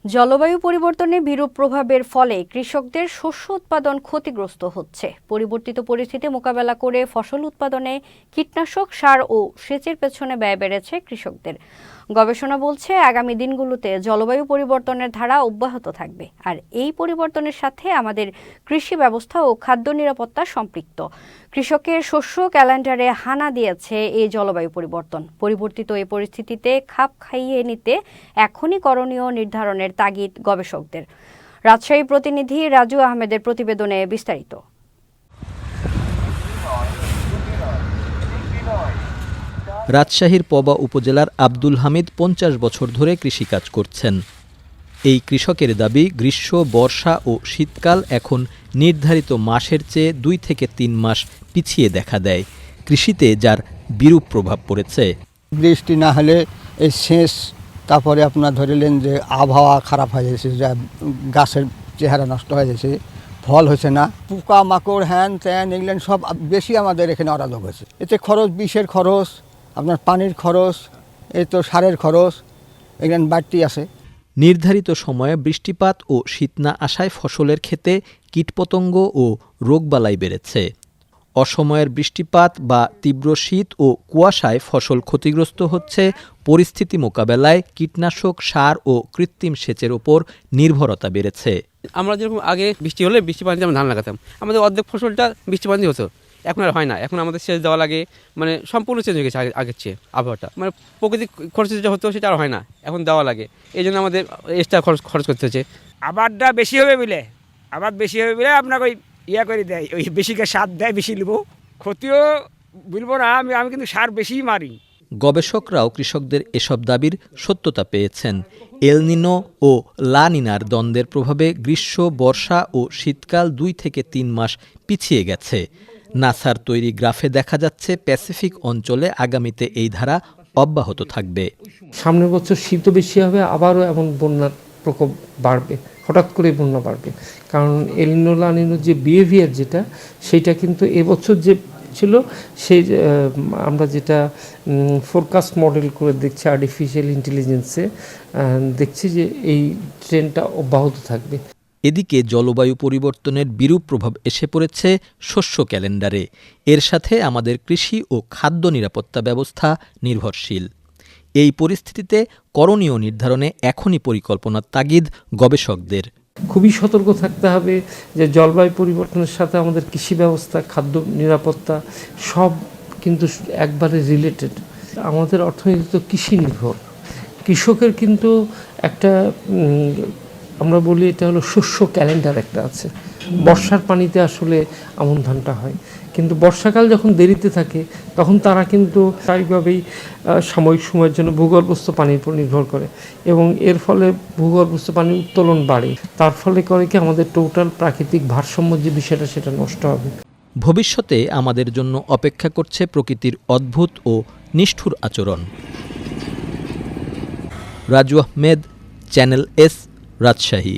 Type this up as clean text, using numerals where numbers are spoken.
জলবায়ু পরিবর্তনের বিরূপ প্রভাবের ফলে কৃষকদের শস্য উৎপাদন ক্ষতিগ্রস্ত হচ্ছে। পরিবর্তিত পরিস্থিতি মোকাবেলা করে ফসল উৎপাদনে কীটনাশক, সার ও সেচের পেছনে ব্যয় বেড়েছে কৃষকদের। গবেষণা বলছে, আগামী দিনগুলোতে জলবায়ু পরিবর্তনের ধারা অব্যাহত থাকবে, আর এই পরিবর্তনের সাথে আমাদের কৃষি ব্যবস্থা ও খাদ্য নিরাপত্তা সম্পৃক্ত। কৃষকের শস্য ক্যালেন্ডারে হানা দিয়েছে এই জলবায়ু পরিবর্তন। পরিবর্তিত এই পরিস্থিতিতে খাপ খাইয়ে নিতে এখনই করণীয় নির্ধারণের তাগিদ গবেষকদের। রাজশাহী প্রতিনিধি রাজু আহমেদের প্রতিবেদনে বিস্তারিত। রাজশাহীর পবা উপজেলার আব্দুল হামিদ ৫০ বছর ধরে কৃষিকাজ করছেন। এই কৃষকের দাবি, গ্রীষ্ম, বর্ষা ও শীতকাল এখন নির্ধারিত মাসের চেয়ে ২ থেকে ৩ মাস পিছিয়ে দেখা দেয়, কৃষিতে যার বিরূপ প্রভাব পড়েছে। বৃষ্টি না হলে এই সেচ, তারপরে আপনার ধরিলেন যে আবহাওয়া খারাপ হয়ে যাচ্ছে, যা গাছের চেহারা নষ্ট হয়ে যাচ্ছে, ফল হচ্ছে না, পোকা মাকড় হ্যান ত্যান এগুলো সব বেশি আমাদের এখানে অরাজক হয়েছে। এতে খরচ, বিষের খরচ, আপনার পানির খরচ, এই তো সারের খরচ এগুলো বাড়তি আছে। নির্ধারিত সময়ে বৃষ্টিপাত ও শীত না আসায় ফসলের ক্ষেতে কীটপতঙ্গ ও রোগবালাই বেড়েছে। অসময়ের বৃষ্টিপাত বা তীব্র শীত ও কুয়াশায় ফসল ক্ষতিগ্রস্ত হচ্ছে। পরিস্থিতি মোকাবেলায় কীটনাশক, সার ও কৃত্রিম সেচের ওপর নির্ভরতা বেড়েছে। আমরা যেরকম আগে বৃষ্টি হলে বৃষ্টি পানিতে আমরা ধান লাগাতাম, আমাদের অর্ধেক ফসলটা বৃষ্টি পানি হতো, এখন আর হয় না। এখন আমাদের সেচ দেওয়া লাগে, মানে সম্পূর্ণ চেঞ্জ হয়ে গেছে আগের চেয়ে আবহাওয়াটা। মানে প্রকৃতিক খরচ যেটা হতো সেটা আর হয় না, এখন দেওয়া লাগে। এই জন্য আমাদের এক্সট্রা খরচ করতে হচ্ছে। আবারটা বেশি হবে বলে, আবার বেশি হবে বলে আপনাকে ওই ইয়া করে দেয়, ওই বেশিকে সার দেয়, বেশি নেবো। ক্ষতিও বলবো না, আমি কিন্তু সার বেশিই মারি। গবেষকরাও কৃষকদের এসব দাবির সত্যতা পেয়েছেন। এল নিনো ও লা নিনার দ্বন্দ্বের প্রভাবে গ্রীষ্ম, বর্ষা ও শীতকাল ২ থেকে ৩ মাস পিছিয়ে গেছে। নাসার তৈরি গ্রাফে দেখা যাচ্ছে, প্যাসিফিক অঞ্চলে আগামীতে এই ধারা অব্যাহত থাকবে। সামনের বছর শীতও বেশি হবে, আবারও এমন বন্যার প্রকোপ বাড়বে, হঠাৎ করে বন্যা বাড়বে। কারণ এল নিনো লা নিনো যে বিহেভিয়ার যেটা, সেইটা কিন্তু এবছর যে ছিল, সেই আমরা যেটা ফোরকাস্ট মডেল করে দেখছি আর্টিফিশিয়াল ইন্টেলিজেন্সে, দেখছি যে এই ট্রেন্ডটা অব্যাহত থাকবে। এদিকে জলবায়ু পরিবর্তনের বিরূপ প্রভাব এসে পড়েছে শস্য ক্যালেন্ডারে। এর সাথে আমাদের কৃষি ও খাদ্য নিরাপত্তা ব্যবস্থা নির্ভরশীল। এই পরিস্থিতিতে করণীয় নির্ধারণে এখনই পরিকল্পনার তাগিদ গবেষকদের। খুবই সতর্ক থাকতে হবে যে জলবায়ু পরিবর্তনের সাথে আমাদের কৃষি ব্যবস্থা, খাদ্য নিরাপত্তা সব কিন্তু একবারে রিলেটেড। আমাদের অর্থনীতি তো কৃষি নির্ভর। কৃষকের কিন্তু একটা, আমরা বলি এটা হলো শস্য ক্যালেন্ডার একটা আছে। বর্ষার পানিতে আসলে আমন ধানটা হয়, কিন্তু বর্ষাকাল যখন দেরিতে থাকে তখন তারা কিন্তু স্বাভাবিকভাবেই সাময়িক সময়ের জন্য ভূগর্ভস্থ পানির উপর নির্ভর করে, এবং এর ফলে ভূগর্ভস্থ পানির উত্তোলন বাড়ে। তার ফলে করে কি আমাদের টোটাল প্রাকৃতিক ভারসাম্য যে বিষয়টা, সেটা নষ্ট হবে। ভবিষ্যতে আমাদের জন্য অপেক্ষা করছে প্রকৃতির অদ্ভুত ও নিষ্ঠুর আচরণ। Raju Ahmed, channel S, Rajshahi.